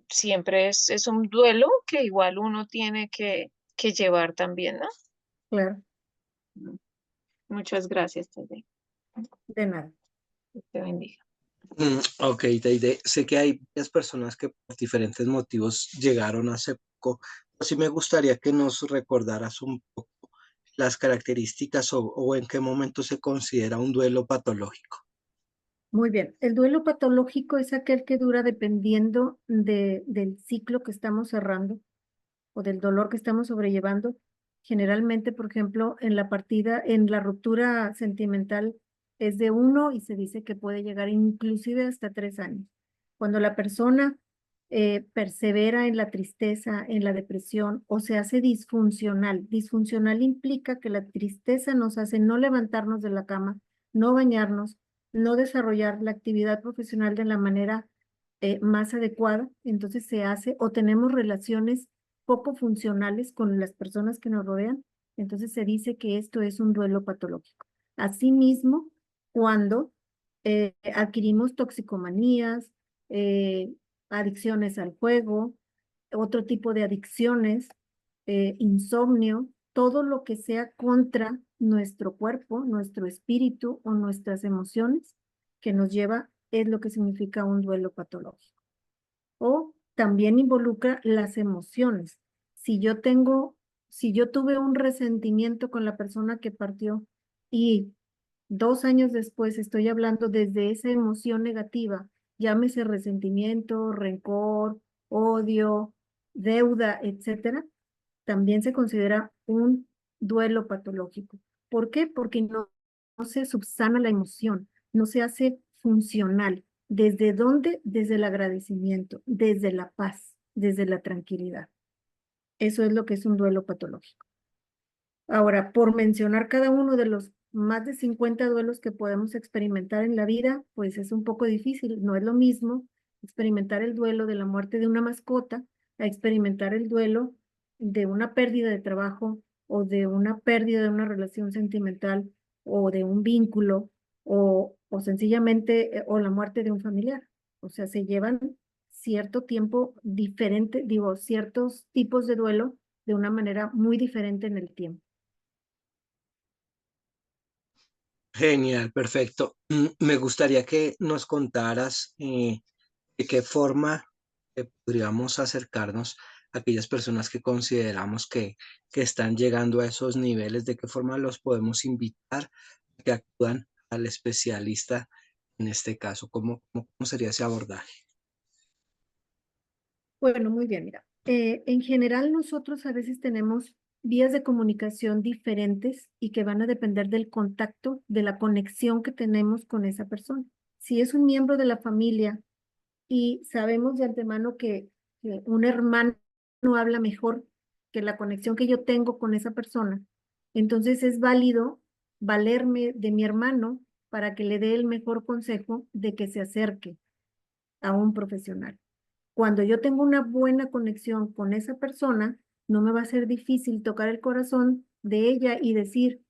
Siempre es un duelo que igual uno tiene que llevar también, ¿no? Claro, Muchas gracias, Tede. de nada. Dios te bendiga. Ok, Teide, sé que hay varias personas que por diferentes motivos llegaron hace poco, pero sí me gustaría que nos recordaras un poco las características o en qué momento se considera un duelo patológico. Muy bien. El duelo patológico es aquel que dura dependiendo del ciclo que estamos cerrando o del dolor que estamos sobrellevando. Generalmente, por ejemplo, en la ruptura sentimental es de 1 y se dice que puede llegar inclusive hasta 3 años. Cuando la persona persevera en la tristeza, en la depresión o se hace disfuncional. Disfuncional implica que la tristeza nos hace no levantarnos de la cama, no bañarnos, no desarrollar la actividad profesional de la manera más adecuada. Entonces se hace o tenemos relaciones poco funcionales con las personas que nos rodean, entonces se dice que esto es un duelo patológico. Asimismo, cuando adquirimos toxicomanías, eh, adicciones al juego, otro tipo de adicciones, insomnio, todo lo que sea contra nuestro cuerpo, nuestro espíritu o nuestras emociones que nos lleva es lo que significa un duelo patológico. O también involucra las emociones. Si yo tengo, si yo tuve un resentimiento con la persona que partió y 2 años después estoy hablando desde esa emoción negativa, llámese resentimiento, rencor, odio, deuda, etcétera, también se considera un duelo patológico. ¿Por qué? Porque no se subsana la emoción, no se hace funcional. ¿Desde dónde? Desde el agradecimiento, desde la paz, desde la tranquilidad. Eso es lo que es un duelo patológico. Ahora, por mencionar cada uno de los más de 50 duelos que podemos experimentar en la vida, pues es un poco difícil. No es lo mismo experimentar el duelo de la muerte de una mascota a experimentar el duelo de una pérdida de trabajo o de una pérdida de una relación sentimental o de un vínculo o sencillamente o la muerte de un familiar. O sea, se llevan cierto tiempo diferente, digo, ciertos tipos de duelo de una manera muy diferente en el tiempo. Genial, perfecto. Me gustaría que nos contaras de qué forma podríamos acercarnos a aquellas personas que consideramos que están llegando a esos niveles, de qué forma los podemos invitar a que acudan al especialista en este caso. ¿Cómo sería ese abordaje? Bueno, muy bien, mira. En general, nosotros a veces tenemos vías de comunicación diferentes y que van a depender del contacto, de la conexión que tenemos con esa persona. Si es un miembro de la familia y sabemos de antemano que un hermano habla mejor que la conexión que yo tengo con esa persona, entonces es válido valerme de mi hermano para que le dé el mejor consejo de que se acerque a un profesional. Cuando yo tengo una buena conexión con esa persona, no me va a ser difícil tocar el corazón de ella y decir,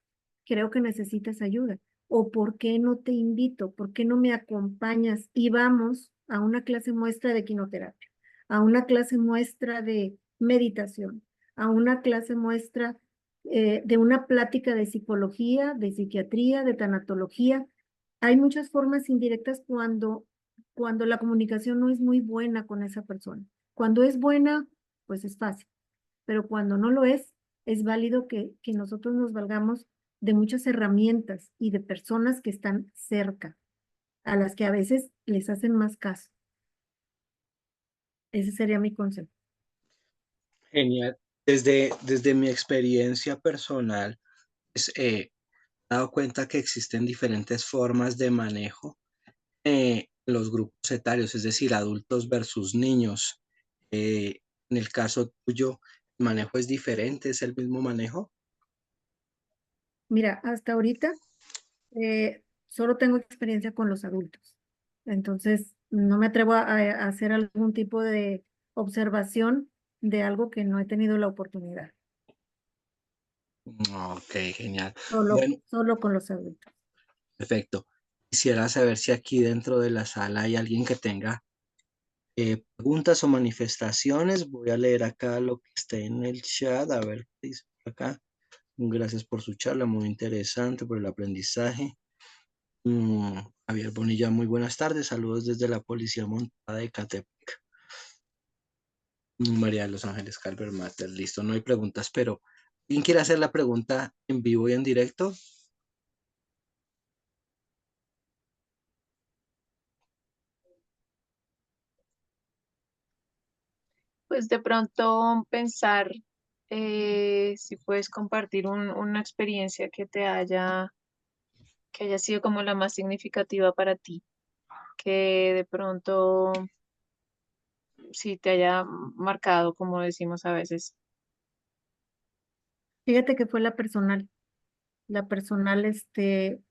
creo que necesitas ayuda. O ¿por qué no te invito? ¿Por qué no me acompañas? Y vamos a una clase muestra de quinoterapia, a una clase muestra de meditación, a una clase muestra de una plática de psicología, de psiquiatría, de tanatología. Hay muchas formas indirectas cuando la comunicación no es muy buena con esa persona. Cuando es buena, pues es fácil, pero cuando no lo es válido que nosotros nos valgamos de muchas herramientas y de personas que están cerca, a las que a veces les hacen más caso. Ese sería mi consejo. Genial. Desde mi experiencia personal, pues, he dado cuenta que existen diferentes formas de manejo en los grupos etarios, es decir, adultos versus niños. En el caso tuyo, ¿el manejo es diferente? ¿Es el mismo manejo? Mira, hasta ahorita solo tengo experiencia con los adultos. Entonces, no me atrevo a hacer algún tipo de observación de algo que no he tenido la oportunidad. Ok, genial. Solo, Bueno, solo con los adultos. perfecto. Quisiera saber si aquí dentro de la sala hay alguien que tenga preguntas o manifestaciones. Voy a leer acá lo que esté en el chat, a ver qué dice por acá. Gracias por su charla, muy interesante, por el aprendizaje. Javier Bonilla, muy buenas tardes. Saludos desde la Policía Montada de Catepec. María de los Ángeles Calver Master, listo, no hay preguntas, pero ¿quién quiere hacer la pregunta en vivo y en directo? Pues de pronto pensar si puedes compartir una experiencia que haya sido como la más significativa para ti, que de pronto sí te haya marcado, como decimos a veces. Fíjate que fue la personal. La personal se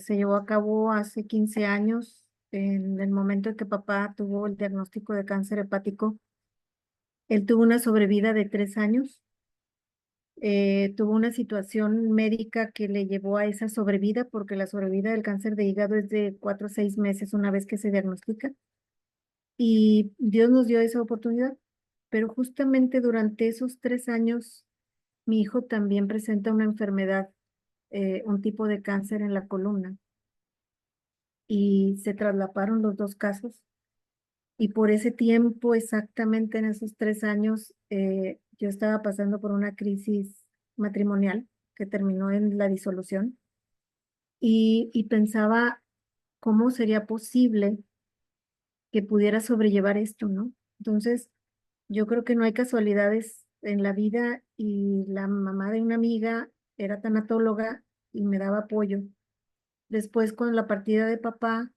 llevó a cabo hace 15 años, en el momento en que papá tuvo el diagnóstico de cáncer hepático. Él tuvo una sobrevida de 3 años. Tuvo una situación médica que le llevó a esa sobrevida, porque la sobrevida del cáncer de hígado es de 4 a 6 meses una vez que se diagnostica. Y Dios nos dio esa oportunidad. Pero justamente durante esos 3 años, mi hijo también presenta una enfermedad, un tipo de cáncer en la columna, y se traslaparon los dos casos. Y por ese tiempo, exactamente en esos 3 años, yo estaba pasando por una crisis matrimonial que terminó en la disolución, y pensaba cómo sería posible que pudiera sobrellevar esto, ¿no? Entonces, yo creo que no hay casualidades en la vida, y la mamá de una amiga era tanatóloga y me daba apoyo. Después, con la partida de papá,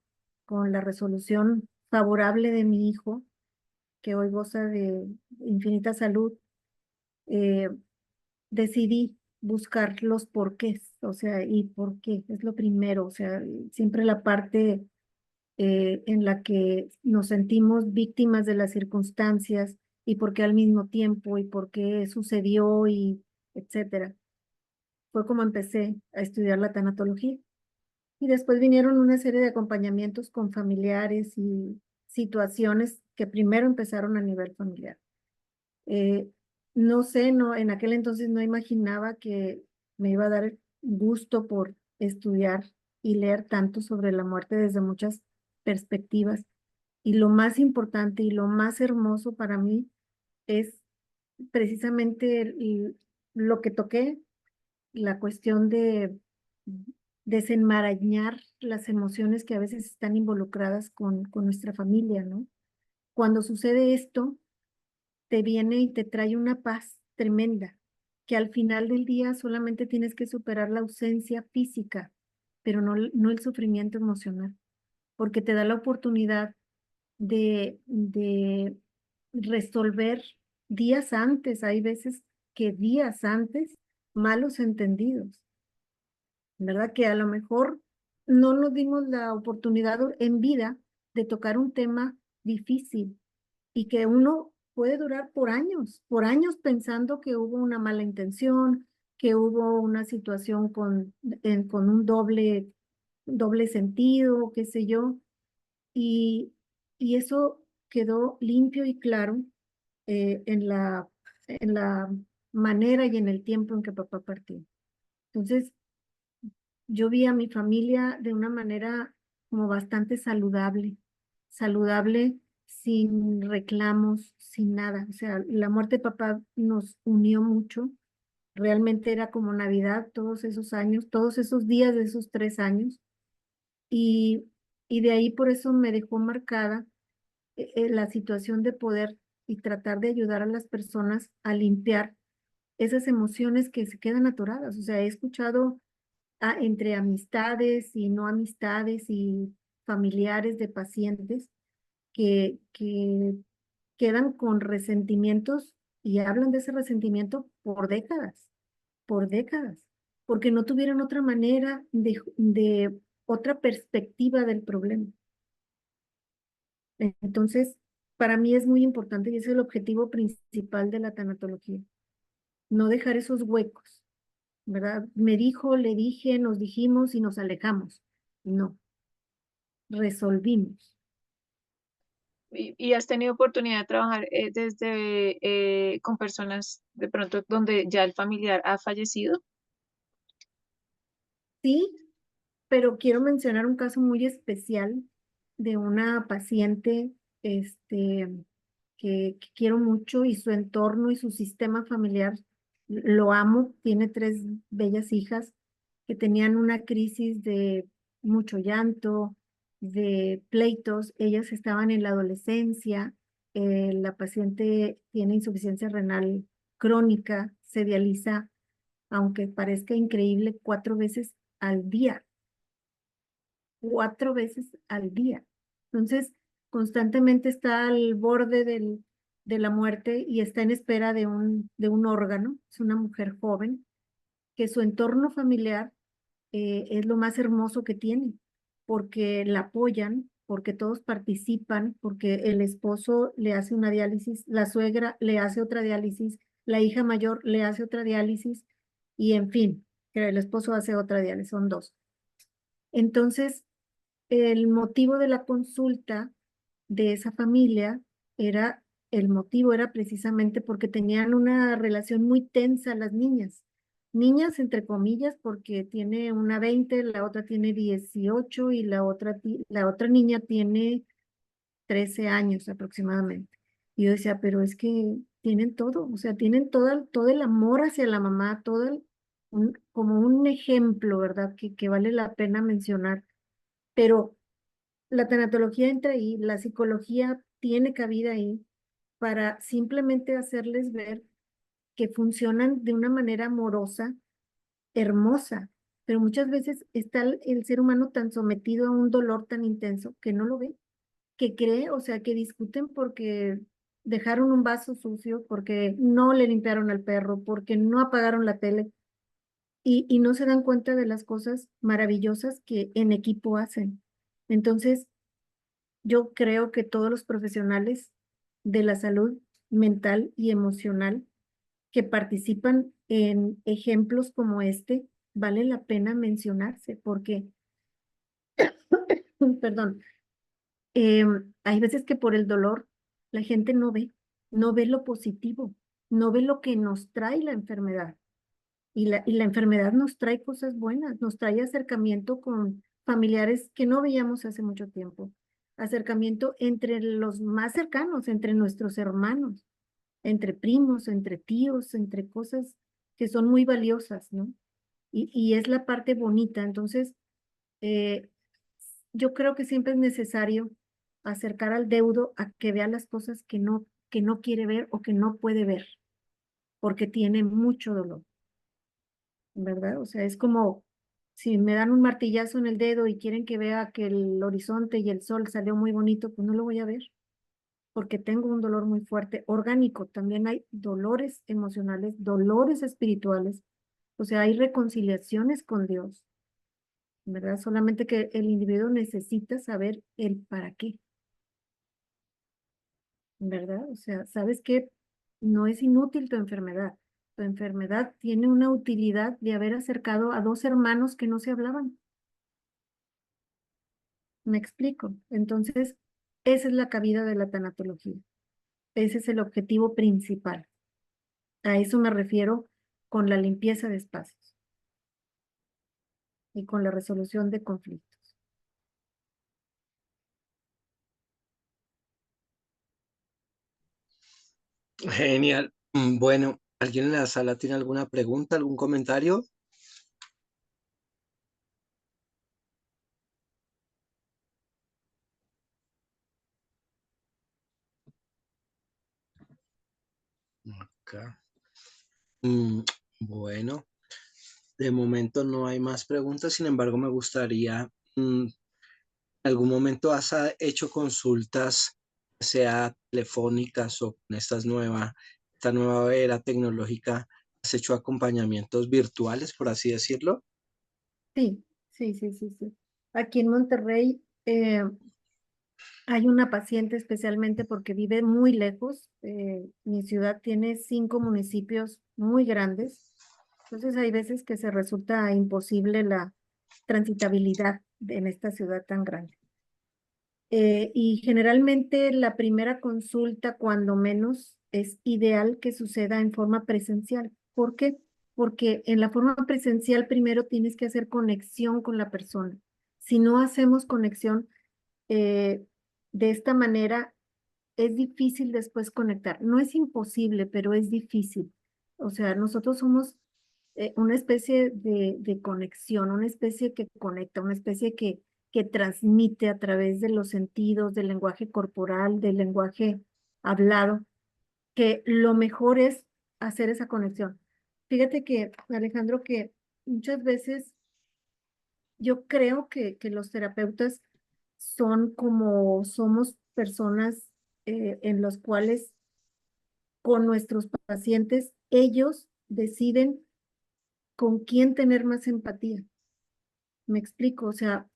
con la resolución favorable de mi hijo, que hoy goza de infinita salud, eh, decidí buscar los porqués, o sea, y por qué es lo primero, o sea, siempre la parte en la que nos sentimos víctimas de las circunstancias, y por qué al mismo tiempo, y por qué sucedió, y etcétera. Fue como empecé a estudiar la tanatología. Y después vinieron una serie de acompañamientos con familiares y situaciones que primero empezaron a nivel familiar. Eh, no sé, no, en aquel entonces no imaginaba que me iba a dar gusto por estudiar y leer tanto sobre la muerte desde muchas perspectivas. Y lo más importante y lo más hermoso para mí es precisamente lo que toqué, la cuestión de desenmarañar las emociones que a veces están involucradas con nuestra familia, ¿no? Cuando sucede esto, te viene y te trae una paz tremenda, que al final del día solamente tienes que superar la ausencia física, pero no el sufrimiento emocional, porque te da la oportunidad de resolver días antes. Hay veces que días antes, malos entendidos, ¿verdad? Que a lo mejor no nos dimos la oportunidad en vida de tocar un tema difícil, y que uno puede durar por años pensando que hubo una mala intención, que hubo una situación con un doble sentido, qué sé yo, y, y eso quedó limpio y claro en la manera y en el tiempo en que papá partió. Entonces, yo vi a mi familia de una manera como bastante saludable, saludable sin reclamos, sin nada. O sea, la muerte de papá nos unió mucho. Realmente era como Navidad todos esos años, todos esos días de esos 3 años. Y, y de ahí por eso me dejó marcada la situación de poder y tratar de ayudar a las personas a limpiar esas emociones que se quedan atoradas. O sea, he escuchado entre amistades y no amistades y familiares de pacientes que quedan con resentimientos y hablan de ese resentimiento por décadas, porque no tuvieron otra manera de otra perspectiva del problema. Entonces, para mí es muy importante y ese es el objetivo principal de la tanatología, no dejar esos huecos, ¿verdad? Me dijo, le dije, nos dijimos y nos alejamos. No, resolvimos. ¿Y has tenido oportunidad de trabajar desde con personas de pronto donde ya el familiar ha fallecido? Sí, pero quiero mencionar un caso muy especial de una paciente que quiero mucho y su entorno y su sistema familiar lo amo. Tiene 3 bellas hijas que tenían una crisis de mucho llanto, de pleitos. Ellas estaban en la adolescencia. La paciente tiene insuficiencia renal crónica, se dializa, aunque parezca increíble, 4 veces al día. 4 veces al día. Entonces, constantemente está al borde de la muerte y está en espera de un órgano. Es una mujer joven que su entorno familiar es lo más hermoso que tiene, porque la apoyan, porque todos participan, porque el esposo le hace una diálisis, la suegra le hace otra diálisis, la hija mayor le hace otra diálisis y en fin, que el esposo hace otra diálisis, son 2. Entonces, el motivo de la consulta de esa familia era, el motivo era precisamente porque tenían una relación muy tensa las niñas. Niñas entre comillas, porque tiene una 20, la otra tiene 18 y la otra niña tiene 13 años aproximadamente. Y yo decía, pero es que tienen todo, o sea, tienen todo el amor hacia la mamá, como un ejemplo, ¿verdad? Que vale la pena mencionar. Pero la tanatología entra ahí, la psicología tiene cabida ahí para simplemente hacerles ver que funcionan de una manera amorosa, hermosa, pero muchas veces está el ser humano tan sometido a un dolor tan intenso que no lo ve, que cree, o sea, que discuten porque dejaron un vaso sucio, porque no le limpiaron al perro, porque no apagaron la tele y no se dan cuenta de las cosas maravillosas que en equipo hacen. Entonces, yo creo que todos los profesionales de la salud mental y emocional que participan en ejemplos como este, vale la pena mencionarse porque, perdón, hay veces que por el dolor la gente no ve lo positivo, no ve lo que nos trae la enfermedad. Y la enfermedad nos trae cosas buenas, nos trae acercamiento con familiares que no veíamos hace mucho tiempo, acercamiento entre los más cercanos, entre nuestros hermanos, entre primos, entre tíos, entre cosas que son muy valiosas, ¿no? Y es la parte bonita. Entonces, eh, yo creo que siempre es necesario acercar al deudo a que vea las cosas que no quiere ver o que no puede ver, porque tiene mucho dolor. ¿Verdad? O sea, es como si me dan un martillazo en el dedo y quieren que vea que el horizonte y el sol salió muy bonito, pues no lo voy a ver, porque tengo un dolor muy fuerte, orgánico. También hay dolores emocionales, dolores espirituales, o sea, hay reconciliaciones con Dios, ¿verdad? Solamente que el individuo necesita saber el para qué, ¿verdad? O sea, sabes que no es inútil tu enfermedad. Tu enfermedad tiene una utilidad de haber acercado a 2 hermanos que no se hablaban. ¿Me explico? Entonces, esa es la cabida de la tanatología. Ese es el objetivo principal. A eso me refiero con la limpieza de espacios y con la resolución de conflictos. Genial. Bueno, ¿alguien en la sala tiene alguna pregunta, algún comentario? Acá. Mm, bueno, de momento no hay más preguntas, sin embargo, me gustaría, ¿en algún momento has hecho consultas, sea telefónicas o con esta nueva era tecnológica, has hecho acompañamientos virtuales, por así decirlo? Sí, sí, sí, sí, sí. Aquí en Monterrey hay una paciente especialmente porque vive muy lejos. Mi ciudad tiene 5 municipios muy grandes. Entonces hay veces que se resulta imposible la transitabilidad en esta ciudad tan grande. Y generalmente la primera consulta, cuando menos, es ideal que suceda en forma presencial. ¿Por qué? Porque en la forma presencial primero tienes que hacer conexión con la persona. Si no hacemos conexión eh, de esta manera, es difícil después conectar. No es imposible, pero es difícil. O sea, nosotros somos una especie de conexión, una especie que conecta, una especie que transmite a través de los sentidos, del lenguaje corporal, del lenguaje hablado, que lo mejor es hacer esa conexión. Fíjate que, Alejandro, que muchas veces yo creo que los terapeutas son como somos personas en las cuales con nuestros pacientes ellos deciden con quién tener más empatía. Me explico, o sea,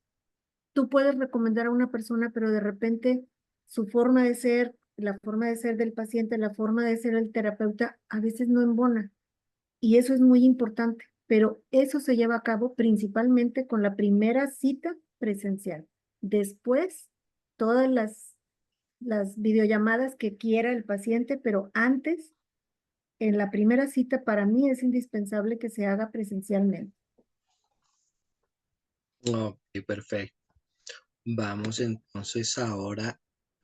tú puedes recomendar a una persona, pero de repente su forma de ser, la forma de ser del paciente, la forma de ser el terapeuta, a veces no embona. Y eso es muy importante, pero eso se lleva a cabo principalmente con la primera cita presencial. Después, todas las videollamadas que quiera el paciente, pero antes, en la primera cita, para mí es indispensable que se haga presencialmente. Ok, perfecto. Vamos entonces ahora